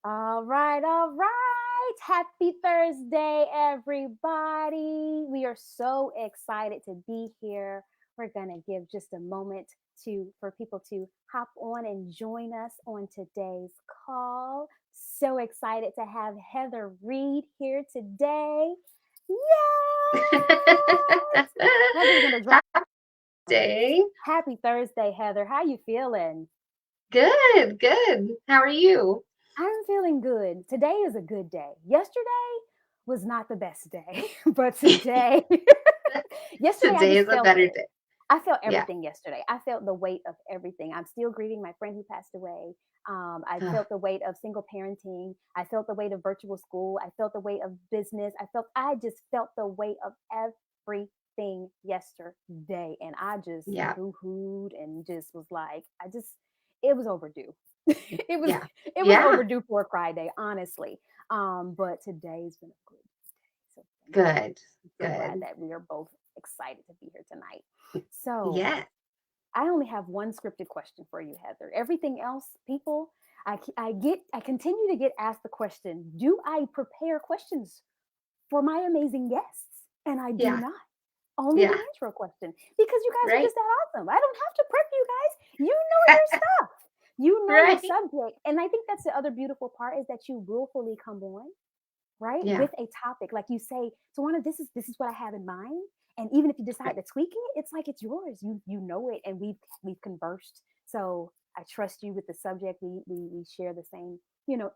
All right, all right. Happy Thursday, everybody. We are so excited to be here. We're going to give just a moment for people to hop on and join us on today's call. So excited to have Heather Reed here today. Yes! Heather's going to drop. Day. Happy Thursday, Heather. How you feeling? Good, good. How are you? I'm feeling good. Today is a good day. Yesterday was not the best day, but today, yesterday I Today just is a felt better it. day. I felt Yeah. everything yesterday. I felt the weight of everything. I'm still grieving my friend who passed away. I felt the weight of single parenting. I felt the weight of virtual school. I felt the weight of business. I just felt the weight of everything yesterday. And I just Yeah. boo-hooed and just was like, it was overdue. it was Yeah. it was Yeah. overdue for a cry day, honestly. But today's been a good day. So thank you. Good. I'm so glad Good. that we are both excited to be here tonight. So Yeah. I only have one scripted question for you, Heather. Everything else, people, I continue to get asked the question, do I prepare questions for my amazing guests? And I do Yeah. not. Only the Yeah. intro question because you guys are Right. just that awesome. I don't have to prep you guys. You know your stuff. You know your Right. subject. And I think that's the other beautiful part is that you willfully come on, right? Yeah. With a topic. Like you say, Tawana, this is what I have in mind. And even if you decide Right. to tweak it, it's like it's yours. You know it and we've conversed. So I trust you with the subject. We share the same,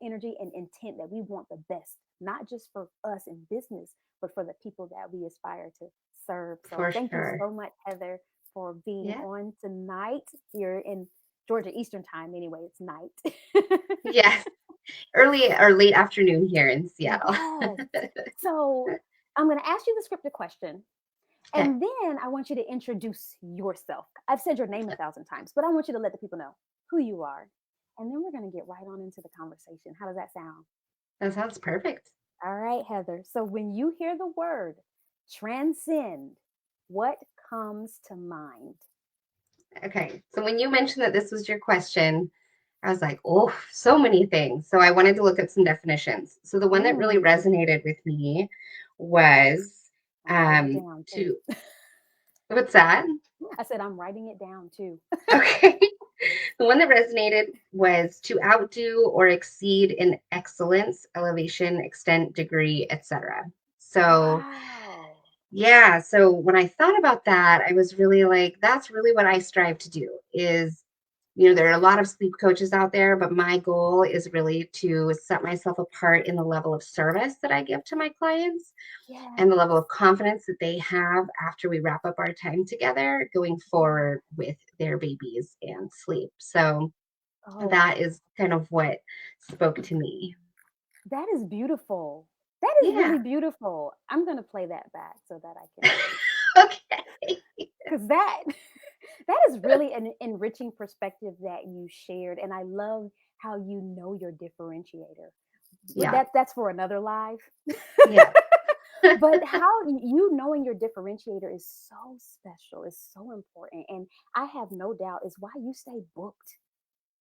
energy and intent that we want the best, not just for us in business, but for the people that we aspire to serve. So For thank you sure. so much, Heather, for being Yeah. on tonight. You're in Georgia Eastern time anyway, it's night. Yes. Early or late afternoon here in Seattle. Yes. So I'm going to ask you the scripted question, Okay. and then I want you to introduce yourself. I've said your name 1,000 times, but I want you to let the people know who you are. And then we're going to get right on into the conversation. How does that sound? That sounds perfect. All right, Heather. So when you hear the word transcend, what comes to mind? Okay. So when you mentioned that this was your question, I was like, oh, so many things. So I wanted to look at some definitions. So the one that really Mm, resonated with me was I'm writing it down too. to what's that? I said, I'm writing it down too. Okay. The one that resonated was to outdo or exceed in excellence, elevation, extent, degree, etc. So Wow. yeah, so when I thought about that, I was really like, that's really what I strive to do is, there are a lot of sleep coaches out there, but my goal is really to set myself apart in the level of service that I give to my clients and the level Yes. of confidence that they have after we wrap up our time together going forward with their babies and sleep. So Oh, that is kind of what spoke to me. that is beautiful. That is Yeah. really beautiful. I'm gonna play that back so that I can, Okay. because that that is really an enriching perspective that you shared, and I love how you know your differentiator. But Yeah. that's for another live. Yeah. But how you knowing your differentiator is so special, is so important, and I have no doubt is why you stay booked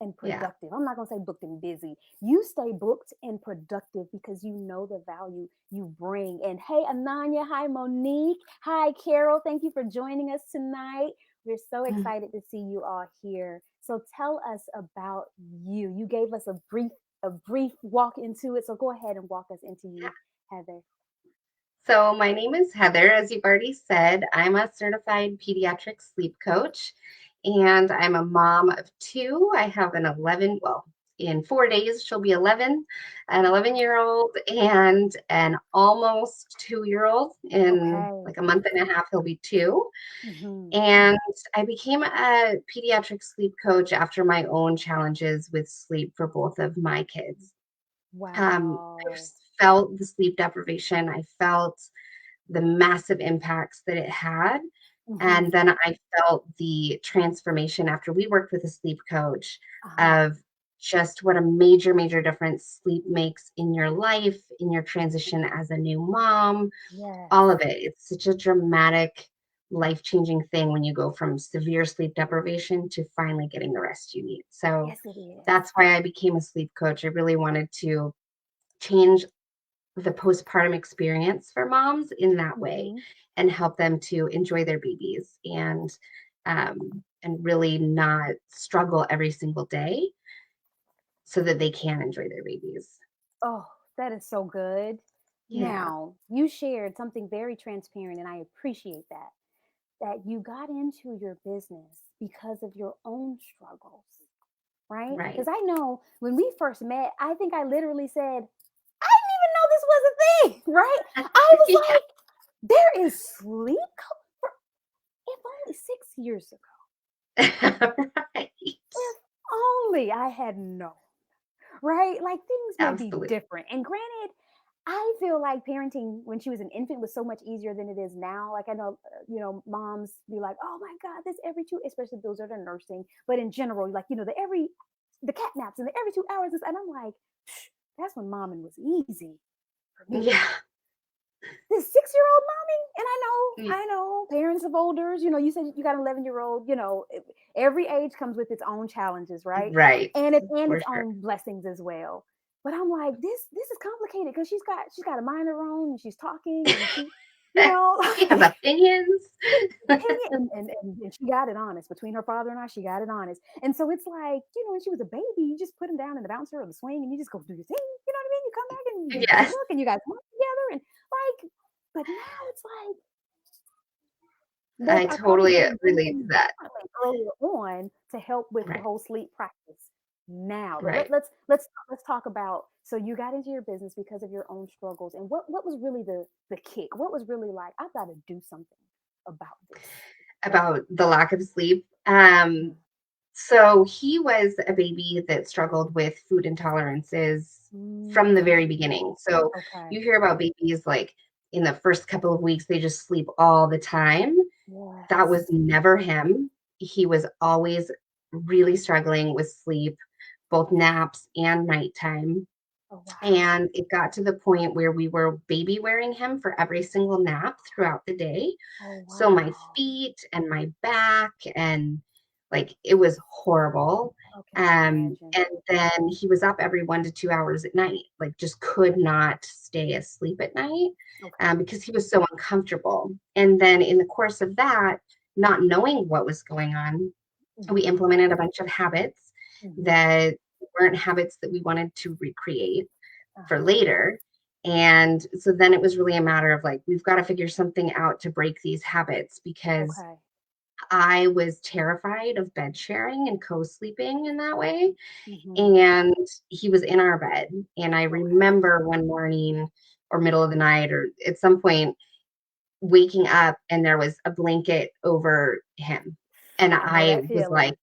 and Yeah. productive. I'm not going to say booked and busy. You stay booked and productive because you know the value you bring. And hey, Ananya, hi, Monique, hi, Carol. Thank you for joining us tonight. We're so excited to see you all here. So tell us about you. You gave us a brief walk into it. So go ahead and walk us into you, Heather. So, my name is Heather. As you've already said, I'm a certified pediatric sleep coach and I'm a mom of two. I have an 11, well, in 4 days, she'll be 11, an 11-year-old and an almost 2-year-old. In Okay. like a month and a half, he'll be two. Hmm. And I became a pediatric sleep coach after my own challenges with sleep for both of my kids. I Wow. felt the sleep deprivation. I felt the massive impacts that it had. And Hmm. then I felt the transformation after we worked with a sleep coach Uh-huh. of just what a major, major difference sleep makes in your life, in your transition as a new mom, all Yes. of it. It's such a dramatic life-changing thing when you go from severe sleep deprivation to finally getting the rest you need. So Yes, it is. that's why I became a sleep coach. I really wanted to change the postpartum experience for moms in that way Mm-hmm. and help them to enjoy their babies and really not struggle every single day so that they can enjoy their babies. Oh, that is so good. Yeah, Now, you shared something very transparent, and I appreciate that. That you got into your business because of your own struggles, right? right. Because I know when we first met, I think I literally said, I didn't even know this was a thing, right? I was Yeah. like, there is sleep? If only 6 years ago, Right. if only I had known, right? Like things may be Absolutely. different. And granted, I feel like parenting when she was an infant was so much easier than it is now. Like I know, moms be like, "Oh my God, this every two," especially those that are nursing. But in general, like the cat naps and the every 2 hours, and I'm like, that's when momming was easy for me. Yeah. This 6-year-old mommy, and y- I know, parents of olders. You said you got an 11-year-old. Every age comes with its own challenges, right? Right. And For its sure. own blessings as well. But I'm like, this is complicated because she's got a mind of her own, and she's talking, and She has opinions. opinion, and she got it honest between her father and I. She got it honest, and so it's like when she was a baby, you just put him down in the bouncer or the swing, and you just go do your thing. You know what I mean? You come back and you get the Yes, book, and you guys work together, and like. But now it's like I I probably totally could have done relate to things that. differently earlier on to help with the Right. whole sleep practice. Now, Right. let's talk about. So you got into your business because of your own struggles, and what was really the kick? What was really like? I've got to do something about this. About the lack of sleep. Mm. So he was a baby that struggled with food intolerances from the Mm, very beginning. So okay. you hear about babies like in the first couple of weeks, they just sleep all the time. That was Yes. never him. He was always really struggling with sleep, both naps and nighttime. Oh wow. And it got to the point where we were baby wearing him for every single nap throughout the day. Oh So my wow. feet and my back and like it was horrible. Okay, I can imagine. And then he was up every 1 to 2 hours at night, like just could not stay asleep at night Okay. because he was so uncomfortable. And then in the course of that, not knowing what was going on, we Mm-hmm. implemented a bunch of habits Mm-hmm. that weren't habits that we wanted to recreate Uh for huh. later. And so then it was really a matter of like, we've got to figure something out to break these habits because Okay. I was terrified of bed sharing and co sleeping in that way. Mm-hmm. And he was in our bed. And I Okay. remember one morning or middle of the night or at some point waking up and there was a blanket over him. And I know I that was like,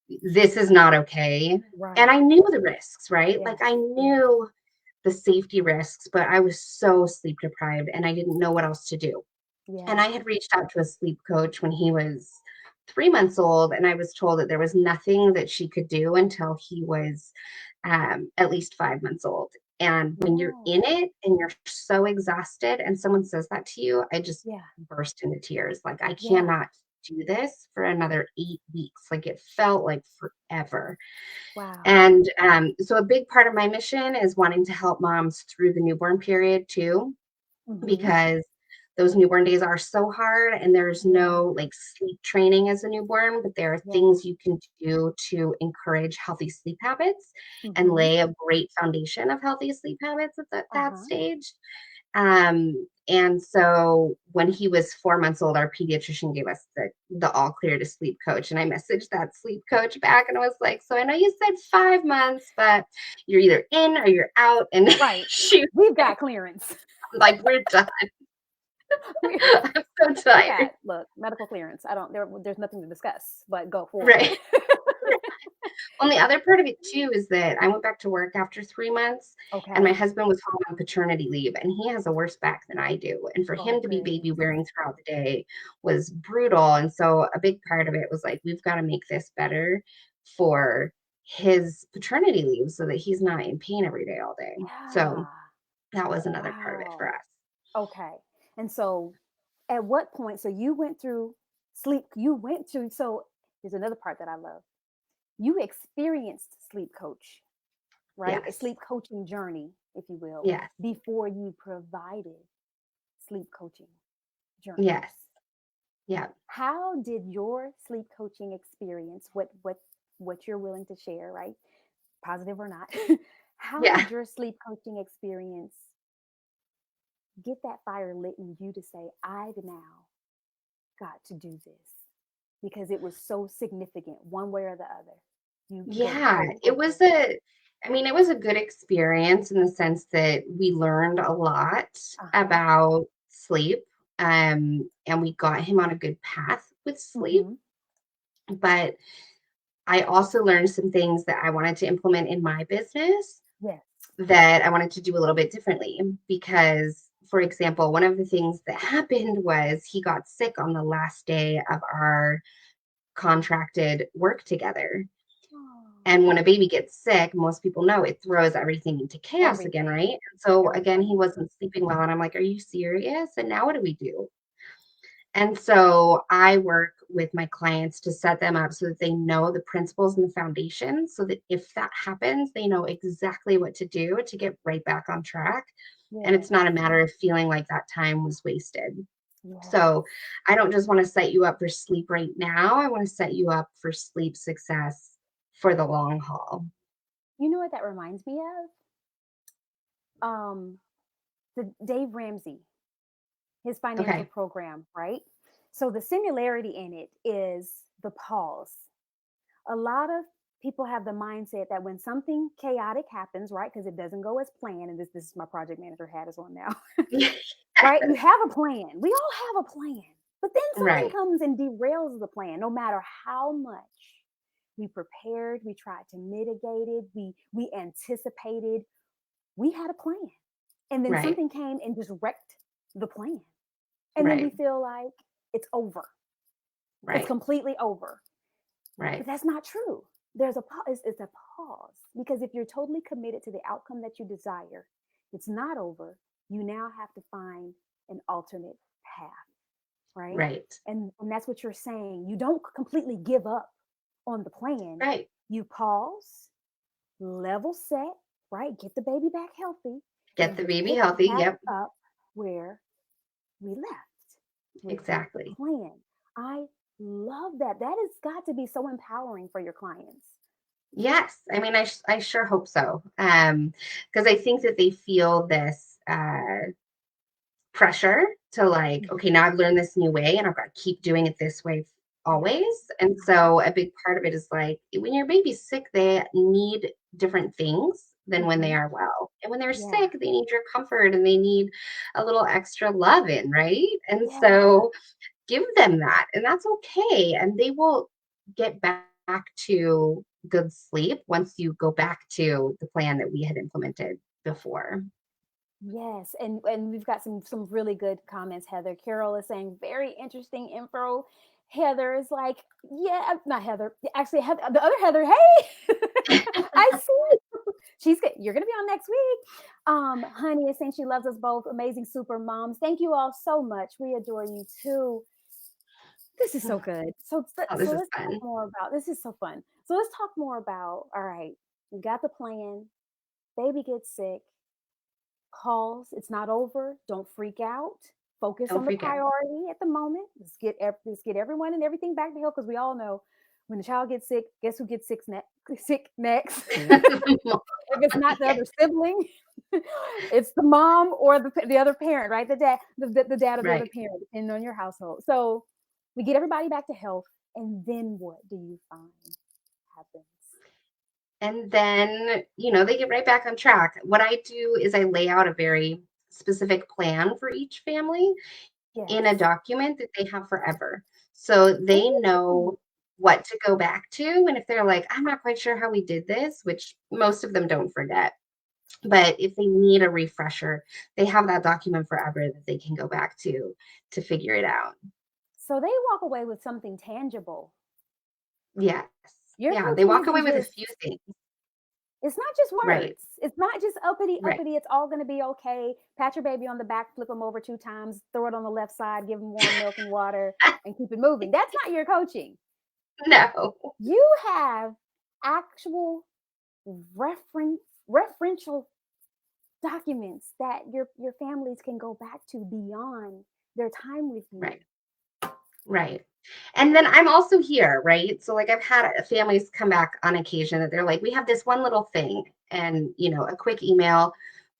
feeling. this is not okay. And Right. I knew the risks, right? Like I Yes. Yes. knew the safety risks, but I was so sleep deprived and I didn't know what else to do. And I Yeah. had reached out to a sleep coach when he was 3 months old, and I was told that there was nothing that she could do until he was at least 5 months old. And when you're No. in it and you're so exhausted, and someone says that to you, I just Yeah. burst into tears. Like, I Yeah. cannot do this for another 8 weeks. Like, it felt like forever. Wow. And so, a big part of my mission is wanting to help moms through the newborn period too, Mm-hmm. because those newborn days are so hard and there's Yeah. no like sleep training as a newborn, but there are Yeah. things you can do to encourage healthy sleep habits and Mm-hmm. lay a great foundation of healthy sleep habits at that Uh-huh. stage. And so when he was 4 months old, our pediatrician gave us the all clear to sleep coach. And I messaged that sleep coach back and I was like, so I know you said 5 months, but you're either in or you're out. And Right. she was We've got clearance. like, we're done. we I'm so we tired. got look, medical clearance. I don't there's nothing to discuss, but go forward. Right. Well, the other part of it too is that I went back to work after 3 months and my Okay. husband was home on paternity leave and he has a worse back than I do. And for Oh him to be baby goodness. wearing throughout the day was brutal. And so a big part of it was like, we've got to make this better for his paternity leave so that he's not in pain every day all day. So Yeah. that was another part of it for Wow. us. Okay. And so At what point? So you went through sleep. You went through. So there's another part that I love. You experienced sleep coach, right? A Yes. sleep coaching journey, if you will, Yes. before you provided sleep coaching Yes. journeys. Yeah. How did your sleep coaching experience, what you're willing to share, right? Positive or not, how Yeah. did your sleep coaching experience get that fire lit in you to say, I've now got to do this because it was so significant one way or the other. You Yeah. go ahead. It was a good experience in the sense that we learned a lot Uh-huh. about sleep. And we got him on a good path with sleep. Mm-hmm. But I also learned some things that I wanted to implement in my business Yes. that I wanted to do a little bit differently. Because, for example, one of the things that happened was he got sick on the last day of our contracted work together. Oh, And when a baby gets sick, most people know it throws everything into chaos again, everything. right? And so again, he Everything. wasn't sleeping well. And I'm like, are you serious? And now what do we do? And so I work with my clients to set them up so that they know the principles and the foundation so that if that happens, they know exactly what to do to get right back on track. And it's Yes. not a matter of feeling like that time was wasted. Yes. So I don't just want to set you up for sleep right now. I want to set you up for sleep success for the long haul. You know what that reminds me of? The Dave Ramsey, his financial Okay. program, right? So the similarity in it is the pause. A lot of people have the mindset that when something chaotic happens, right? Because it doesn't go as planned, and this is my project manager hat is on now, right? You have a plan. We all have a plan. But then something Right. comes and derails the plan, no matter how much we prepared, we tried to mitigate it, we anticipated, we had a plan. And then Right. something came and just wrecked the plan. And then we Right. feel like it's over. It's Right. completely over. But Right. that's not true. There's a it's a pause because if you're totally committed to the outcome that you desire, it's not over. You now have to find an alternate path, right? Right. And that's what you're saying. You don't completely give up on the plan. Right. You pause, level set, right? Get the baby back healthy, Get and the you baby pick healthy. back Yep. up where we left with the Exactly. plan. I love that. That has got to be so empowering for your clients. Yes. I sure hope so. Because I think that they feel this pressure to like, Mhm. okay, now I've learned this new way and I've got to keep doing it this way Yes. always. And Uh-huh. so a big part of it is like when your baby's sick, they need different things than when they Hmm. are well. And when they're Yeah. sick, they need your comfort and they need a little extra love in, right? And Yeah. so give them that, and that's okay. And they will get back to good sleep once you go back to the plan that we had implemented before. Yes. And we've got some really good comments. Heather Carroll is saying very interesting info. Heather is like, yeah, not Heather. Actually, Heather, the other Heather. Hey, I see. She's good. You're gonna be on next week. Honey is saying she loves us both. Amazing super moms. Thank you all so much. We adore you too. This is so good. Oh, So this is let's talk fun. more about this is so fun. So let's talk more about all right, you got the plan, baby gets sick, calls, it's not over, don't freak out. Focus Don't on the freak out. priority at the moment. Let's get everyone and everything back to health because we all know when the child gets sick, guess who gets sick next? If it's not the Yeah, other sibling, it's the mom or the other parent, right? The dad or the other right. parent, depending on your household. So we get everybody back to health, and then what do you find happens? And then, they get right back on track. What I do is I lay out a very specific plan for each family in a Yes. document that they have forever. So they Ooh, know what to go back to. And if they're like, I'm not quite sure how we did this, which most of them don't forget, but if they need a refresher, they have that document forever that they can go back to figure it out. so they walk away with something tangible. Yes. Your Yeah. They coaching walk away isn't with a few just things. It's not just Right. words. It's not just uppity, Right. uppity. It's all going to be okay. Pat your baby on the back, flip them over 2 times, throw it on the left side, give them warm milk and water, and keep it moving. That's not your coaching. No. You have actual reference referential documents that your families can go back to beyond their time with you. Right. Right. And then I'm also here, right? So like I've had families come back on occasion that they're like, we have this one little thing, and a quick email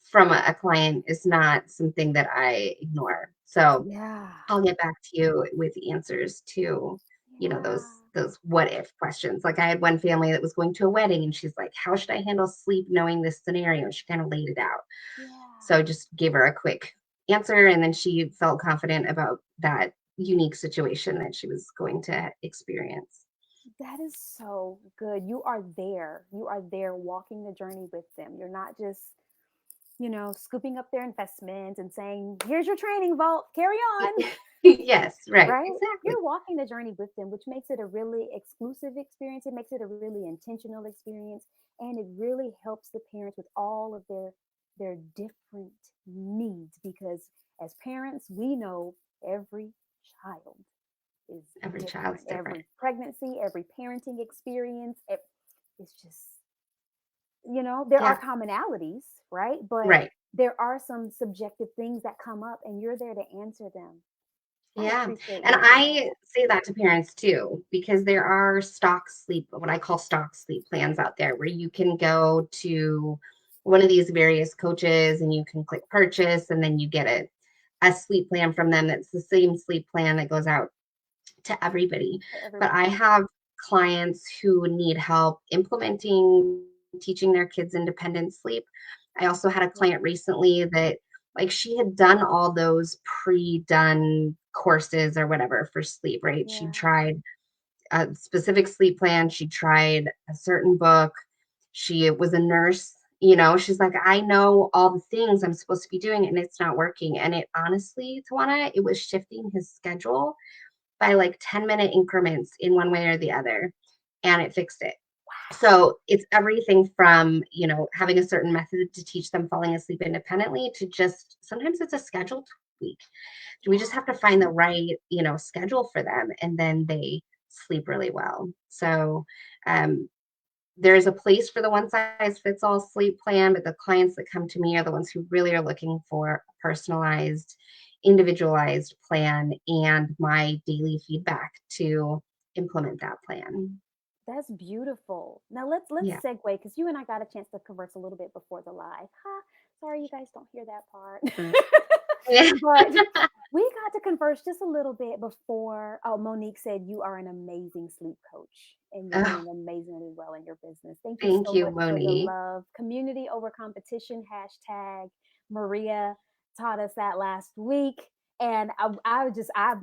from a client is not something that I ignore. So Yeah. I'll get back to you with answers to, Yeah. those what if questions. Like I had one family that was going to a wedding and she's like, how should I handle sleep knowing this scenario? She kind of laid it out. Yeah. So I just gave her a quick answer, and then she felt confident about that unique situation that she was going to experience. That is so good. You are there. You are there walking the journey with them. You're not just, scooping up their investments and saying, here's your training vault, carry on. Yes, right, Right? exactly. You're walking the journey with them, which makes it a really exclusive experience. It makes it a really intentional experience. And it really helps the parents with all of their different needs because as parents, we know every child is Every child's different. different. Every pregnancy, every parenting experience, it's just, there are Yeah, commonalities, right? But right. there are some subjective things that come up and you're there to answer them. I Yeah. appreciate And you for I that. say that to parents too, because there are stock sleep, what I call stock sleep plans out there where you can go to one of these various coaches and you can click purchase, and then you get a sleep plan from them that's the same sleep plan that goes out to everybody. For But everyone. I have clients who need help implementing, teaching their kids independent sleep. I also had a Yeah. client recently that, like, she had done all those pre-done courses or whatever for sleep, right? She Yeah. tried a specific sleep plan, she tried a certain book, she was a nurse. She's like, I know all the things I'm supposed to be doing and it's not working. And it honestly, Tawana, it was shifting his schedule by like 10-minute increments in one way or the other, and it fixed it. So it's everything from, having a certain method to teach them falling asleep independently to just sometimes it's a schedule tweak. We just Yeah. have to find the right, schedule for them, and then they sleep really well. So um, there's a place for the one size fits all sleep plan, but the clients that come to me are the ones who really are looking for a personalized, individualized plan and my daily feedback to implement that plan. That's beautiful. Now let's Yeah. segue because you and I got a chance to converse a little bit before the live. Huh? Sorry you guys don't hear that part. Yeah. But we got to converse just a little bit before. Oh, Monique said you are an amazing sleep coach and you're Oh, doing amazingly well in your business. Thank you thank so you, much for the Monique. love. Community over competition hashtag. Maria taught us that last week. And I've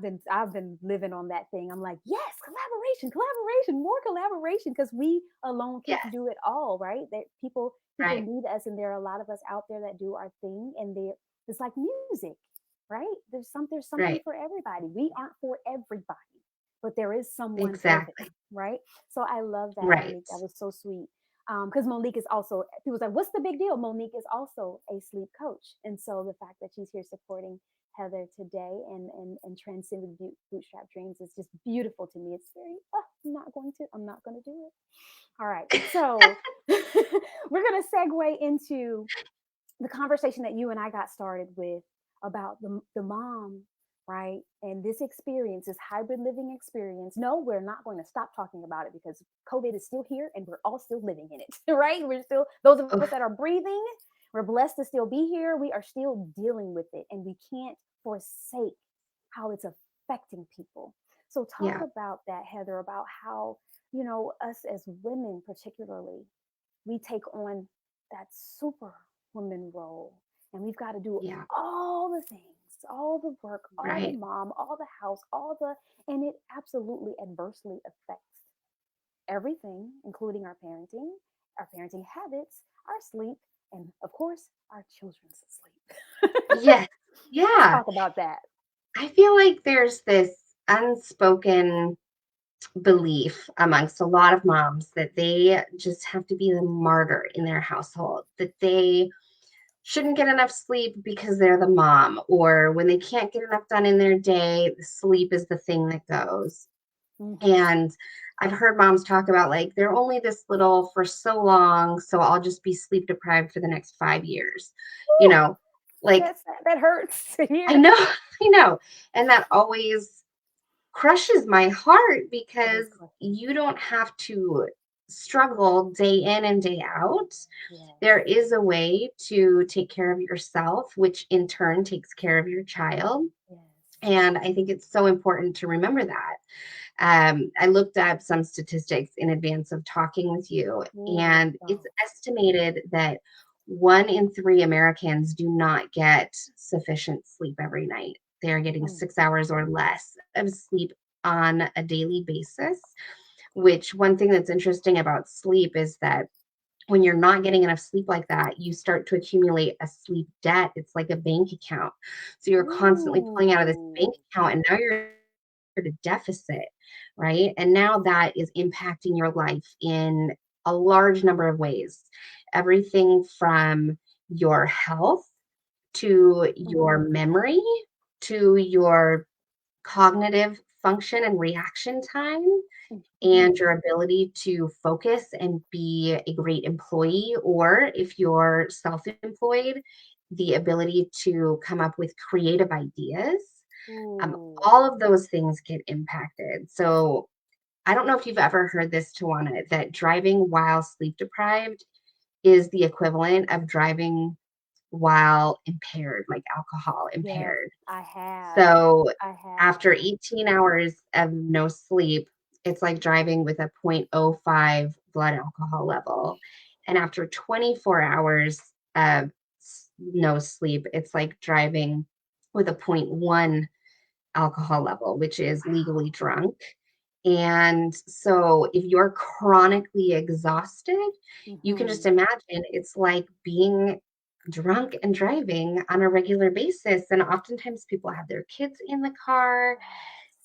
been living on that thing. I'm like, yes, collaboration, more collaboration, because we alone can't Yes, do it all, right? That people right, need us, and there are a lot of us out there that do our thing, and it's like music, right? There's something right, for everybody. We aren't for everybody, but there is someone for them, exactly. right? So I love that, Right. Monique. That was so sweet. Because Monique is also, people's like, what's the big deal? Monique is also a sleep coach, and so the fact that she's here supporting Heather today and Transcend with Bootstrap Dreams is just beautiful to me. It's very, I'm not going to do it. All right. So we're going to segue into the conversation that you and I got started with about the mom, right? And this experience, this hybrid living experience. No, we're not going to stop talking about it because COVID is still here and we're all still living in it, right? We're still, those of us Oof, that are breathing, we're blessed to still be here. We are still dealing with it and we can't forsake how it's affecting people. So, talk yeah, about that, Heather, about how, us as women, particularly, we take on that super woman role and we've got to do yeah, all the things, all the work, all the right, mom, all the house, and it absolutely adversely affects everything, including our parenting habits, our sleep, and of course our children's sleep. yes, Let's yeah. talk about that. I feel like there's this unspoken belief amongst a lot of moms that they just have to be the martyr in their household, that they shouldn't get enough sleep because they're the mom, or when they can't get enough done in their day, sleep is the thing that goes. Mm-hmm. And I've heard moms talk about like they're only this little for so long, so I'll just be sleep deprived for the next 5 years. You Whew, know, like that hurts to I hear. know, I know. And that always crushes my heart That is because crushing. you don't have to struggle day in and day out. Yes. There is a way to take care of yourself, which in turn takes care of your child. Yes. And I think it's so important to remember that. I looked up some statistics in advance of talking with you, Ooh, let's and it's go. estimated that 1 in 3 Americans do not get sufficient sleep every night. They are getting Mm. 6 hours or less of sleep on a daily basis, which one thing that's interesting about sleep is that when you're not getting enough sleep like that, you start to accumulate a sleep debt. It's like a bank account. So you're constantly pulling out of this bank Ooh. account, and now you're at a deficit, right? And now that is impacting your life in a large number of ways. Everything from your health to your Mm-hmm. memory to your cognitive function and reaction time Mm-hmm. and your ability to focus and be a great employee, or if you're self employed, the ability to come up with creative ideas. Um, Ooh. all of those things get impacted. So, I don't know if you've ever heard this, Tawana, that driving while sleep deprived is the equivalent of driving while impaired, like alcohol Yes, impaired. I have. So I have. after 18 hours of no sleep, it's like driving with a zero point zero 0.05 blood alcohol level. And after 24 hours of no sleep, it's like driving with a zero point 0.1 alcohol level, which is legally drunk. And so if you're chronically exhausted, you can Mm-hmm. just imagine it's like being drunk and driving on a regular basis. And oftentimes people have their kids in the car.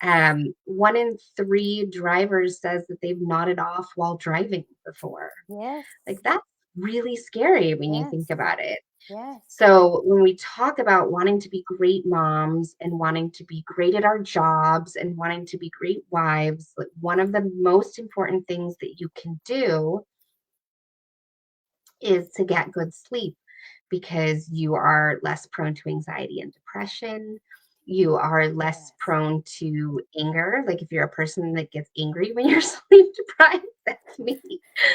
Yes. 1 in 3 drivers says that they've nodded off while driving before. Yes. Like that's really scary when you think Yes. about it. Yes. So when we talk about wanting to be great moms and wanting to be great at our jobs and wanting to be great wives, like one of the most important things that you can do is to get good sleep because you are less prone to anxiety and depression. You are less Yes. prone to anger. Like if you're a person that gets angry when you're sleep deprived, that's me.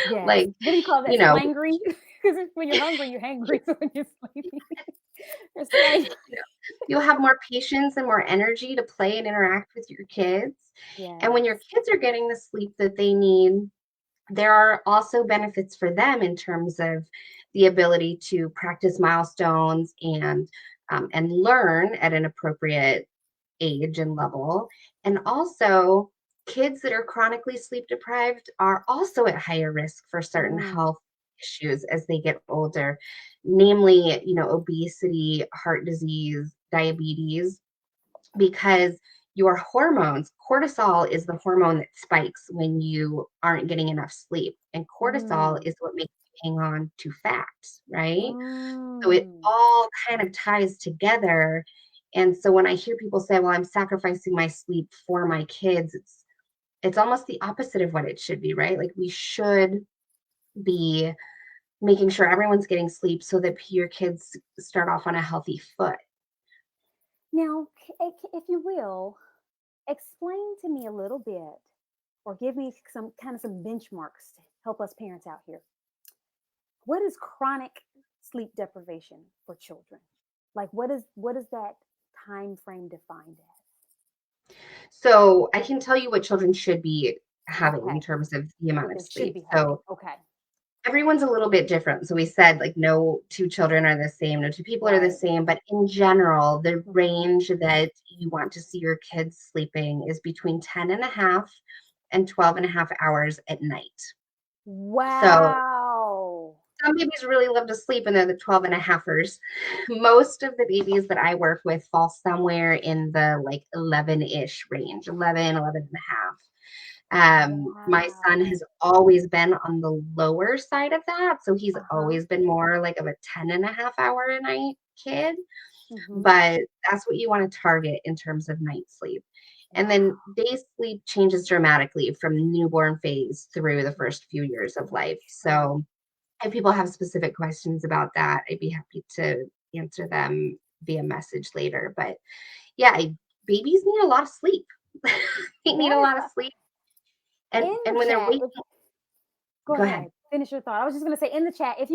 Yes. Like, What do you call you that? know, Slangry? Because when you're hungry, you're hangry. So when you're sleepy, you're slang. you'll have more patience and more energy to play and interact with your kids. And when your Yes. kids are getting the sleep that they need, there are also benefits for them in terms of the ability to practice milestones and learn at an appropriate age and level. And also, kids that are chronically sleep deprived are also at higher risk for certain Mm. health issues as they get older, namely, obesity, heart disease, diabetes, because your hormones, cortisol is the hormone that spikes when you aren't getting enough sleep. And cortisol Mm. is what makes you hang on to fat, right? So it Mm. all kind of ties together. And so when I hear people say, well, I'm sacrificing my sleep for my kids, it's almost the opposite of what it should be, right? Like we should be making sure everyone's getting sleep so that your kids start off on a healthy foot. Now, if you will, explain to me a little bit or give me some benchmarks to help us parents out here. What is chronic sleep deprivation for children? Like what is that time frame defined as? So I can tell you what children should be having in Okay. terms of the amount What of they should sleep. be having. So Okay. everyone's a little bit different. So we said like no two children are the same, no two people are the Right. same, but in general, the Hmm. range that you want to see your kids sleeping is between 10 and a half and 12 and a half hours at night. So Wow. some babies really love to sleep and they're the 12 and a halfers. Most of the babies that I work with fall somewhere in the like 11-ish range, 11, 11 and a half. My son has Wow. always been on the lower side of that. So he's Uh-huh. always been more like of a 10 and a half hour a night kid. Mm-hmm. But that's what you want to target in terms of night sleep. And then Wow. day sleep changes dramatically from the newborn phase through the Yes. first few years of life. True. So if people have specific questions about that, I'd be happy to answer them via message later. But yeah, babies need a lot of sleep. They need That a is lot of sleep. in And the when they're chat. waking, Go go ahead. ahead. Finish your thought. I was just gonna say in the chat, if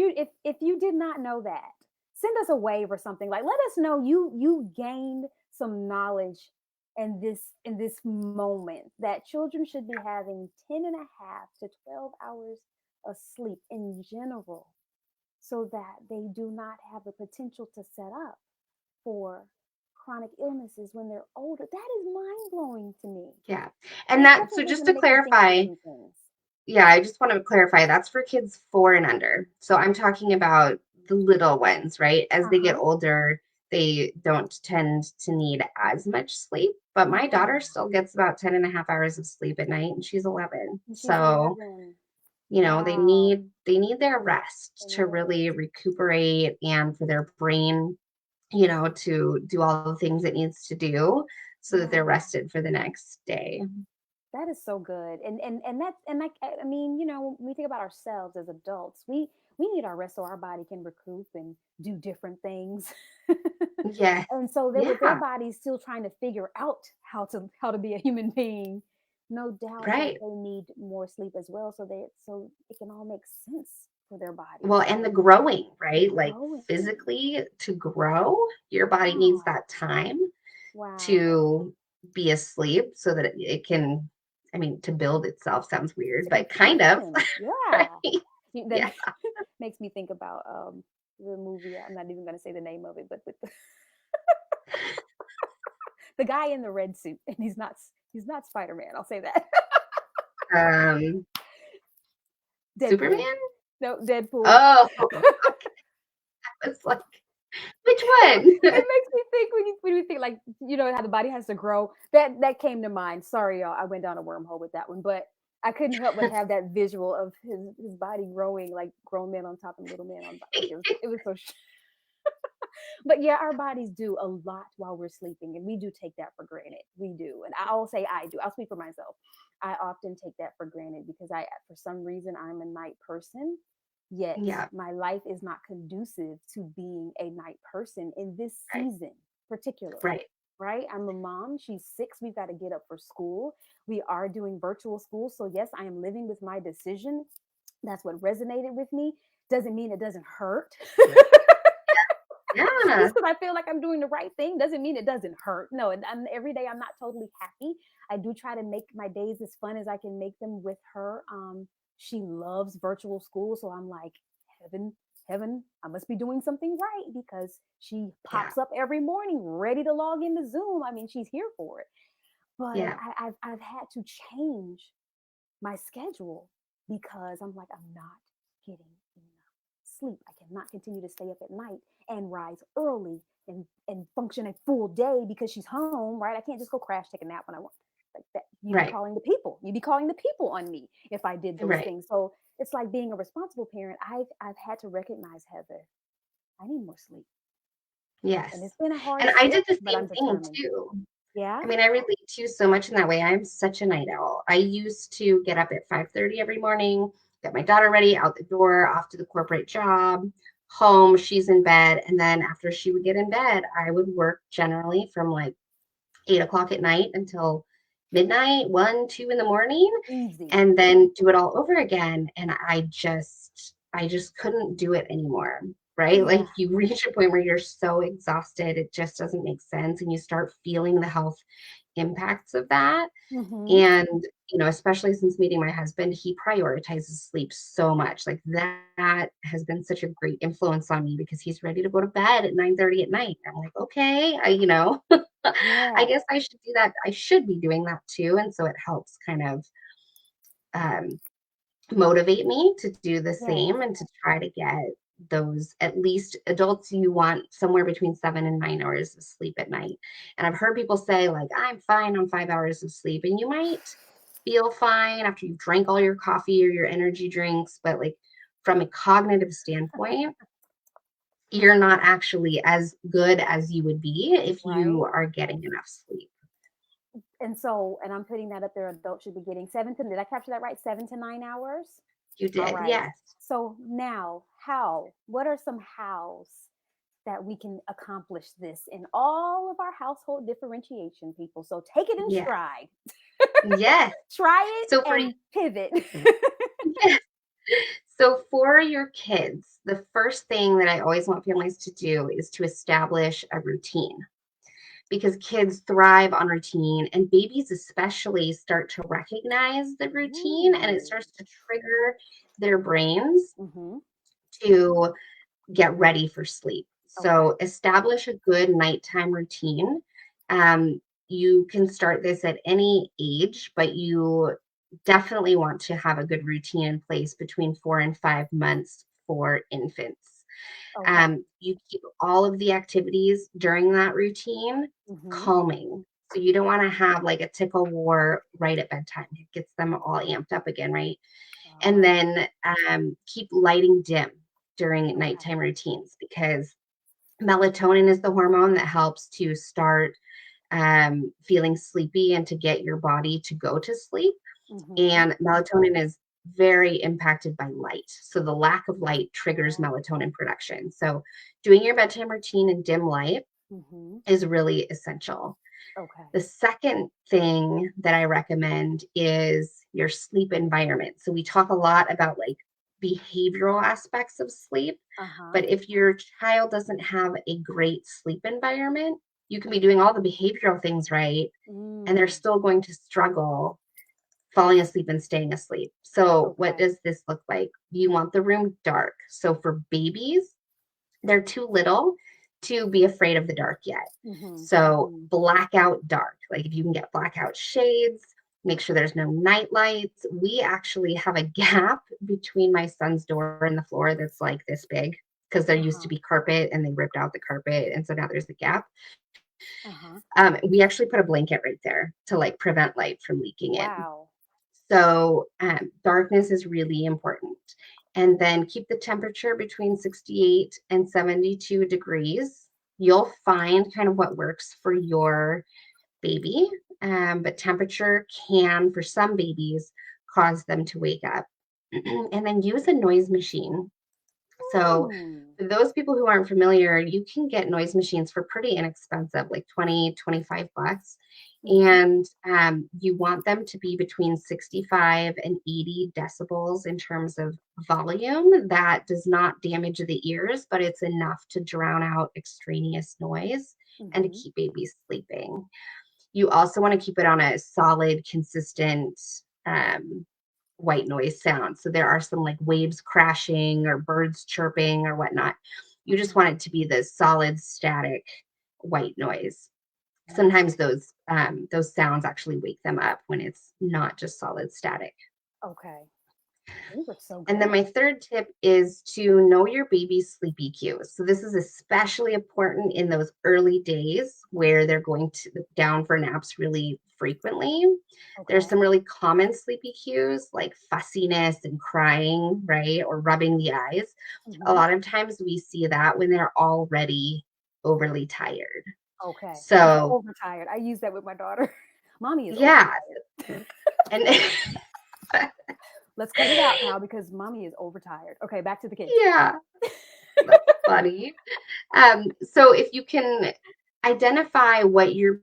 you did not know that, send us a wave or something. Like let us know you gained some knowledge in this moment that children should be having 10 and a half to 12 hours of sleep in general so that they do not have the potential to set up for chronic illnesses when they're older. That is mind blowing to me. Yeah. And It's that, so definitely just going to to make me think about clarify, some things. yeah, I just want to clarify that's for kids 4 and under. So I'm talking about the little ones, right? As Uh they get huh. older, they don't tend to need as much sleep. But my daughter Mm. still gets about 10 and a half hours of sleep at night, and she's 11. And she's So, 11. they Wow. need their rest They need to a rest. really recuperate and for their brain, to do all the things it needs to do so that they're Yeah. rested for the next day. That is so good. And that's and like I mean, when we think about ourselves as adults, we need our rest so our body can recoup and do different things. Yes. And so that with their Yeah. bodies still trying to figure out how to be a human being, no doubt that Right. they need more sleep as well so it can all make sense for their Well, bodies. and the And growing, the right? Like growing. physically to grow, your body needs Wow. that time Wow. to be asleep so that it can, I mean, to build itself sounds weird, To but kind of, function. right? Yeah. That Yeah. makes me think about the movie. I'm not even going to say the name of it, but with the guy in the red suit, and he's not Spider-Man. I'll say that. Um, Deadpool. Superman? No, Deadpool. Oh, it's like, which one? It makes me think when you think like how the body has to grow. That came to mind. Sorry, y'all. I went down a wormhole with that one, but I couldn't help but have that visual of his body growing like grown men on top and little men on like it was so. But yeah, our bodies do a lot while we're sleeping, and we do take that for granted. We do, and I'll say I do. I'll speak for myself. I often take that for granted because for some reason, I'm a night person. Yet Yeah, my life is not conducive to being a night person in this right, season, particularly. right, Right? I'm a mom. She's 6. We've got to get up for school. We are doing virtual school. So, yes, I am living with my decision. That's what resonated with me. Doesn't mean it doesn't hurt. yeah, Just because I feel like I'm doing the right thing doesn't mean it doesn't hurt. No, and every day I'm not totally happy. I do try to make my days as fun as I can make them with her. She loves virtual school, so I'm like, heaven, heaven, I must be doing something right because she yeah, pops up every morning ready to log into Zoom. I mean, she's here for it. But yeah, I've had to change my schedule because I'm like, I'm not getting enough sleep. I cannot continue to stay up at night and rise early and function a full day because she's home, right? I can't just go crash, take a nap when I want. Like that, you'd be right, calling the people. You'd be calling the people on me if I did those right. things. So it's like being a responsible parent. I've had to recognize, Heather, I need more sleep. And Yes. it's been a hard And I shift, did the but same I'm thing determined. too. Yeah. I mean, I relate to you so much in that way. I'm such a night owl. I used to get up at 5:30 every morning, get my daughter ready, out the door, off to the corporate job, home, she's in bed. And then after she would get in bed, I would work generally from like 8 o'clock at night until midnight, 1, 2 in the morning, Easy. and then do it all over again. And I just couldn't do it anymore. Right. Yeah. Like you reach a point where you're so exhausted, it just doesn't make sense. And you start feeling the health impacts of that. Mm-hmm. And, especially since meeting my husband, he prioritizes sleep so much. Like that has been such a great influence on me because he's ready to go to bed at 9:30 at night. I'm like, okay, I Yeah. guess I should do that. I should be doing that too. And so it helps kind of um, motivate me to do the Yes. same and to try to get those at least adults you want somewhere between 7 and 9 hours of sleep at night. And I've heard people say, like, I'm fine on 5 hours of sleep. And you might, feel fine after you've drank all your coffee or your energy drinks, but like from a cognitive standpoint, you're not actually as good as you would be if you Right. are getting enough sleep. And so, and I'm putting that up there, adults should be getting did I capture that right? 7 to 9 hours? You All did, right. yes. So now, what are some hows that we can accomplish this in all of our household differentiation, people? So take it in Yeah. stride, Yes. try So it for and pivot. yes. So for your kids, the first thing that I always want families to do is to establish a routine because kids thrive on routine and babies especially start to recognize the routine and it Ooh. starts to trigger their brains Mm-hmm. to get ready for sleep. Okay. So establish a good nighttime routine. You can start this at any age, but you definitely want to have a good routine in place between 4 and 5 months for infants. Okay. You keep all of the activities during that routine Mm-hmm. calming. So you don't want to have like a tickle war right at bedtime. It gets them all amped up again, right? And Oh, then keep lighting dim during okay. nighttime routines because melatonin is the hormone that helps to start feeling sleepy and to get your body to go to sleep. Mm-hmm. And melatonin is very impacted by light. So the lack of light triggers Oh, melatonin production. So doing your bedtime routine in dim light mm-hmm. is really essential. Okay. The second thing that I recommend is your sleep environment. So we talk a lot about like behavioral aspects of sleep, Uh-huh. but if your child doesn't have a great sleep environment, you can be doing all the behavioral things right, and they're Mm. still going to struggle falling asleep and staying asleep. So, what Okay. does this look like? You want the room dark. So, for babies, they're too little to be afraid of the dark yet. Mm-hmm. So Mm-hmm. blackout dark, like if you can get blackout shades, make sure there's no night lights. We actually have a gap between my son's door and the floor that's like this big because there used to Uh-huh. be carpet and they ripped out the carpet. And so now there's a gap. Uh-huh. We actually put a blanket right there to like prevent light from leaking in. Wow. So darkness is really important. And then keep the temperature between 68 and 72 degrees. You'll find kind of what works for your baby, but temperature can, for some babies, cause them to wake up. And then use a noise machine. So Mm. for those people who aren't familiar, you can get noise machines for pretty inexpensive, like 20, 25 bucks. Mm-hmm. And you want them to be between 65 and 80 decibels in terms of volume. That does not damage the ears, but it's enough to drown out extraneous noise and to Mm-hmm. keep babies sleeping. You also want to keep it on a solid, consistent um, white noise sound. So there are some like waves crashing or birds chirping or whatnot. You just Mm-hmm. want it to be the solid, static white noise. Wow. Sometimes those sounds actually wake them up when it's not just solid static. Okay. These are so And then good. my third tip is to know your baby's sleepy cues. So this is especially important in those early days where they're going to down for naps really frequently. There's Okay. some really common sleepy cues like fussiness and crying, right? Or rubbing the eyes. A Mm-hmm. lot of times we see that when they're already overly tired. Okay. So, Overtired. I use that with my daughter. Mommy is yeah. overtired. And Let's cut it out now because mommy is overtired. Okay, back to the kids. yeah, that's funny. So if you can identify what your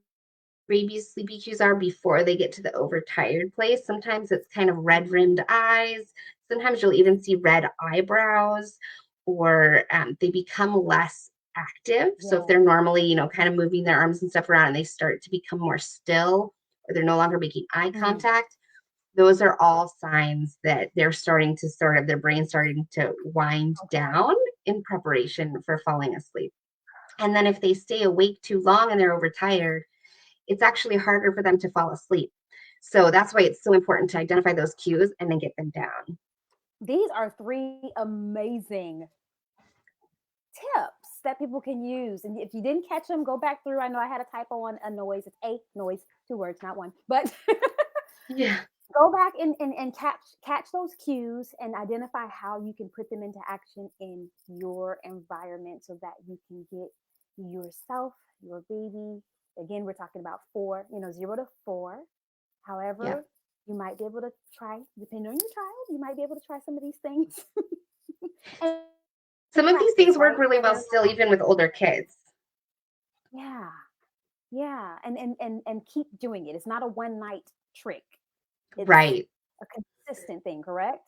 baby's sleepy cues are before they get to the overtired place, sometimes it's kind of red Mm. rimmed eyes. Sometimes you'll even see red eyebrows, or they become less active. So if Yeah. they're normally, kind of moving their arms and stuff around and they start to become more still, or they're no longer making eye Mm. contact, those are all signs that they're starting to sort of their brain starting to wind Okay. down in preparation for falling asleep. And then if they stay awake too long and they're overtired, it's actually harder for them to fall asleep. So that's why it's so important to identify those cues and then get them down. These are three amazing tips that people can use. And if you didn't catch them, go back through. I know I had a typo on anoise. It's a noise, two words, not one. But Yeah. Go back and catch those cues and identify how you can put them into action in your environment so that you can get yourself, your baby. Again, we're talking about four, 0 to 4. Yep. However, you might be able to try, depending on your child, you might be able to try some of these things and Some of practice, these right, things work really Heather? well still, even with older kids. Yeah, yeah, and keep doing it. It's not a one night trick. It's Right. a consistent thing, correct?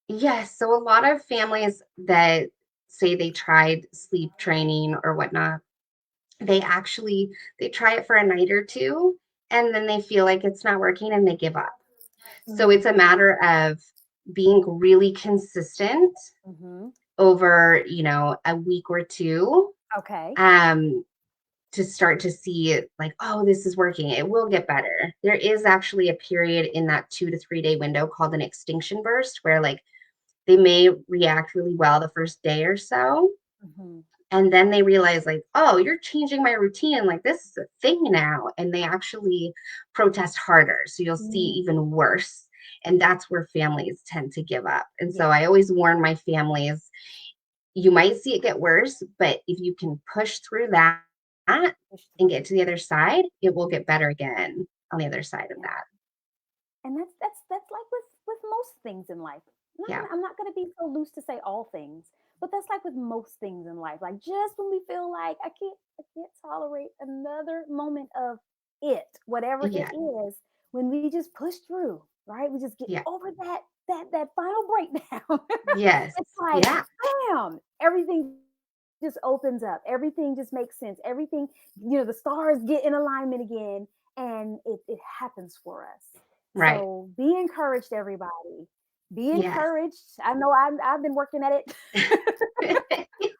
Yes. So a lot of families that say they tried sleep training or whatnot, they actually they try it for a night or two and then they feel like it's not working and they give up. So it's a Mm, matter of being really consistent hmm. over, a week or two, Okay. um, to start to see it like, oh, this is working. It will get better. There is actually a period in that 2 to 3 day window called an extinction burst where like they may react really well the first day or so. Hmm. And then they realize like, oh, you're changing my routine, like this is a thing now, and they actually protest harder, so you'll see Mm, even worse, and that's where families tend to give up. And yeah, so I always warn my families, you might see it get worse, but if you can push through that push and through. get to the other side, it will get better again on the other side of Yeah. that. And that's like with most things in life. Yeah. I'm not going to be so loose to say all things, but that's like with most things in life. Like just when we feel like I can't tolerate another moment of it, whatever it Yeah. is, when we just push through, right? We just get Yeah. over that final breakdown. Yes. It's like Yeah. bam, everything just opens up. Everything just makes sense. Everything, the stars get in alignment again and it happens for us. Right. So be encouraged, everybody. Be Yes. encouraged. I know I've been working at it.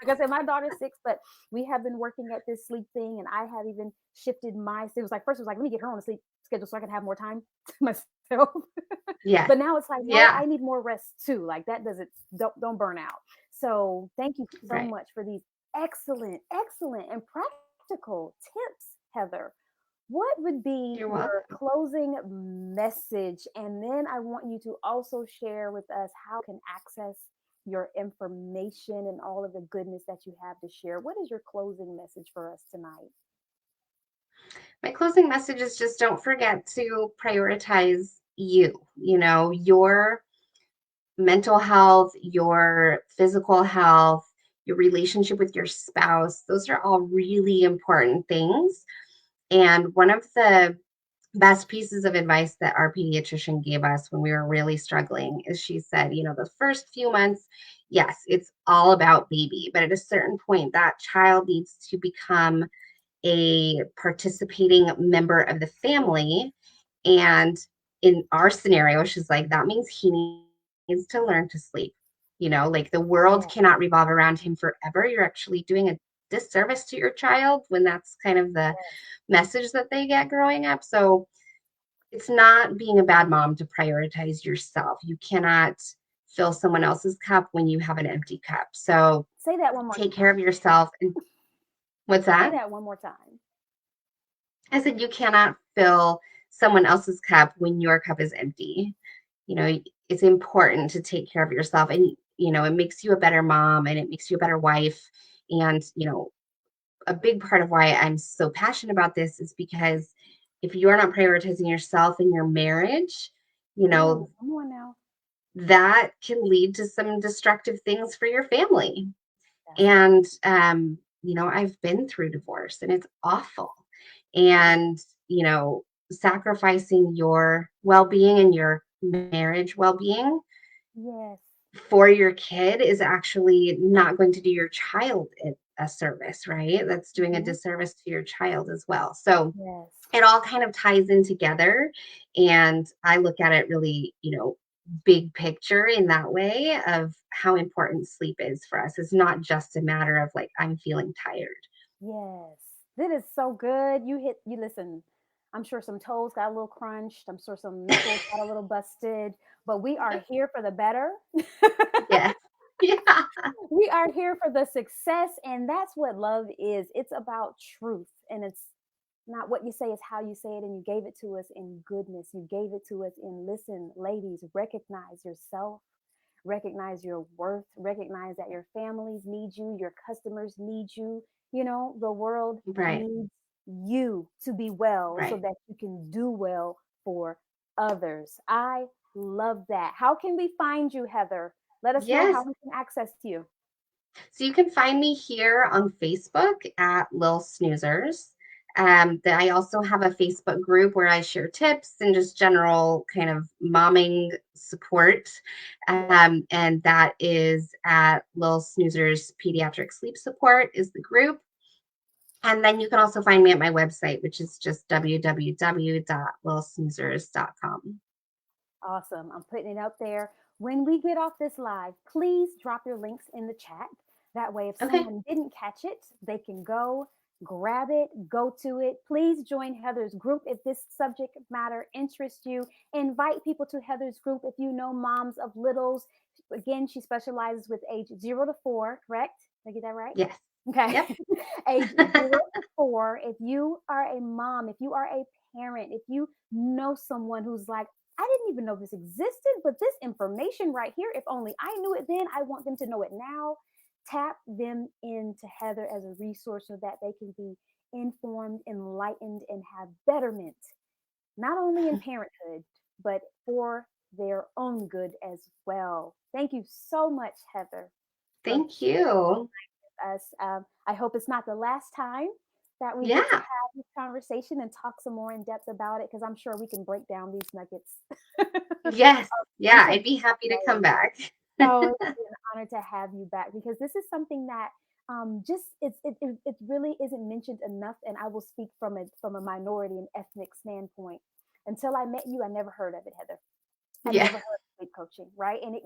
Like I said, my daughter's 6, but we have been working at this sleep thing, and I have even shifted my. It was like first, it was like let me get her on a sleep schedule so I can have more time to myself. Yes. But now it's like no, Yeah. I need more rest too. Like that doesn't don't burn out. So thank you so Right. much for these excellent, and practical tips, Heather. What would be You're your welcome. closing message? And then I want you to also share with us how we can access your information and all of the goodness that you have to share. What is your closing message for us tonight? My closing message is just don't forget to prioritize your mental health, your physical health, your relationship with your spouse. Those are all really important things. And one of the best pieces of advice that our pediatrician gave us when we were really struggling is she said, the first few months, yes, it's all about baby, but at a certain point, that child needs to become a participating member of the family. And in our scenario, she's like, that means he needs to learn to sleep. Like the world Yeah. cannot revolve around him forever. You're actually doing a disservice to your child when that's kind of the message that they get growing up. So it's not being a bad mom to prioritize yourself. You cannot fill someone else's cup when you have an empty cup. So Say that one more take care of time. yourself. And what's Say that? that one more time. I said, you cannot fill someone else's cup when your cup is empty. It's important to take care of yourself. And, it makes you a better mom and it makes you a better wife. And, a big part of why I'm so passionate about this is because if you're not prioritizing yourself in your marriage, you Ooh, know, come on now. that can lead to some destructive things for your family. That's right. And, I've been through divorce and it's awful. Yeah. And, sacrificing your well being and your marriage well being Yes. for your kid is actually not going to do your child a service, right? That's doing a Hmm. disservice to your child as well. So Yes. it all kind of ties in together. And I look at it really, big picture in that way of how important sleep is for us. It's not just a matter of like, I'm feeling tired. Yes. That is so good. You listen. I'm sure some toes got a little crunched. I'm sure some knuckles got a little busted, but we are here for the better. Yes. Yeah. We are here for the success, and that's what love is. It's about truth, and it's Not what you say is how you say it, and you gave it to us in goodness. You gave it to us in listen, ladies, recognize yourself, recognize your worth, recognize that your families need you, your customers need you. The world Right. needs you to be well so Right. that you can do well for others. I love that. How can we find you, Heather? Let us know how Yes. we can access you. So you can find me here on Facebook at Lil Snoozers. I also have a Facebook group where I share tips and just general kind of momming support. Yeah. And that is at Lil Snoozers Pediatric Sleep Support is the group. And then you can also find me at my website, which is just www.lilsnoozers.com. Awesome. I'm putting it up there. When we get off this live, please drop your links in the chat. That way, if Okay. someone didn't catch it, they can go grab it, go to it. Please join Heather's group if this subject matter interests you. Invite people to Heather's group if you know moms of littles. Again, she specializes with age 0 to 4, correct? Did I get that right? Yes. Okay. Yep. Age 0 to 4. If you are a mom, if you are a parent, if you know someone who's like, I didn't even know this existed, but this information right here, if only I knew it then, I want them to know it now. Tap them into Heather as a resource so that they can be informed, enlightened, and have betterment, not only in parenthood, but for their own good as well. Thank you so much, Heather, for Thank you. us. I hope it's not the last time that we get to Yeah. have this conversation and talk some more in depth about it, because I'm sure we can break down these nuggets. Yes. Yeah. Information. I'd be happy to come back. So it's an honor to have you back, because this is something that just it really isn't mentioned enough, and I will speak from a minority and ethnic standpoint. Until I met you, I never heard of it, Heather. I Yeah. never heard of sleep coaching, right? And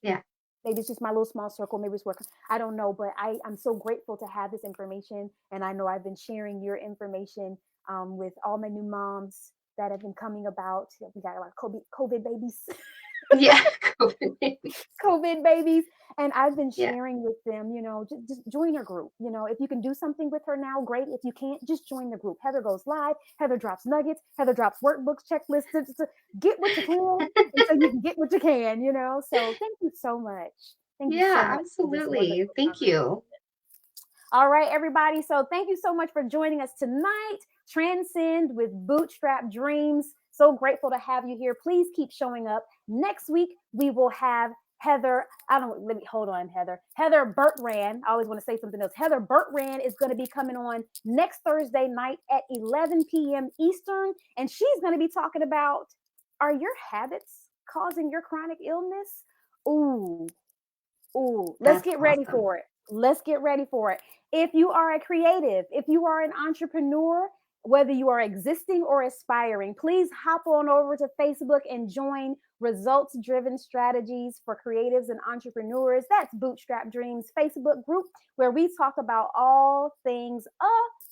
Yeah. maybe it's just my little small circle, maybe it's working. I don't know, but I'm so grateful to have this information, and I know I've been sharing your information with all my new moms that have been coming about. We got a lot of COVID babies. Yeah. COVID baby. COVID babies. And I've been Yeah. sharing with them, just join her group. If you can do something with her now, great. If you can't, just join the group. Heather goes live. Heather drops nuggets. Heather drops workbooks, checklists. Get what you can, and so you can get what you can. So thank you so much. Thank you so Yeah. much for this Absolutely. wonderful Thank conversation. you. All right, everybody. So thank you so much for joining us tonight. Transcend with Bootstrap Dreams. So grateful to have you here. Please keep showing up. Next week, we will have Heather. Let me hold on, Heather. Heather Bertrand. I always want to say something else. Heather Bertrand is going to be coming on next Thursday night at 11 p.m. Eastern. And she's going to be talking about, are your habits causing your chronic illness? Ooh, ooh, let's That's get ready awesome. for it. Let's get ready for it. If you are a creative, if you are an entrepreneur, whether you are existing or aspiring, please hop on over to Facebook and join Results Driven Strategies for Creatives and Entrepreneurs. That's Bootstrap Dreams Facebook group, where we talk about all things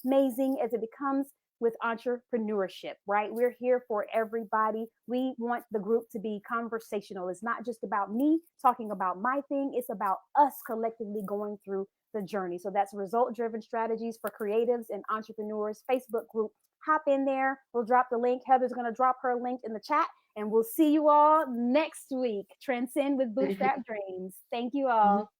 amazing as it becomes with entrepreneurship, right? We're here for everybody. We want the group to be conversational. It's not just about me talking about my thing, it's about us collectively going through the journey. So that's Result Driven Strategies for Creatives and Entrepreneurs Facebook group. Hop in there. We'll drop the link. Heather's going to drop her link in the chat, and we'll see you all next week. Transcend with Bootstrap Dreams. Thank you all.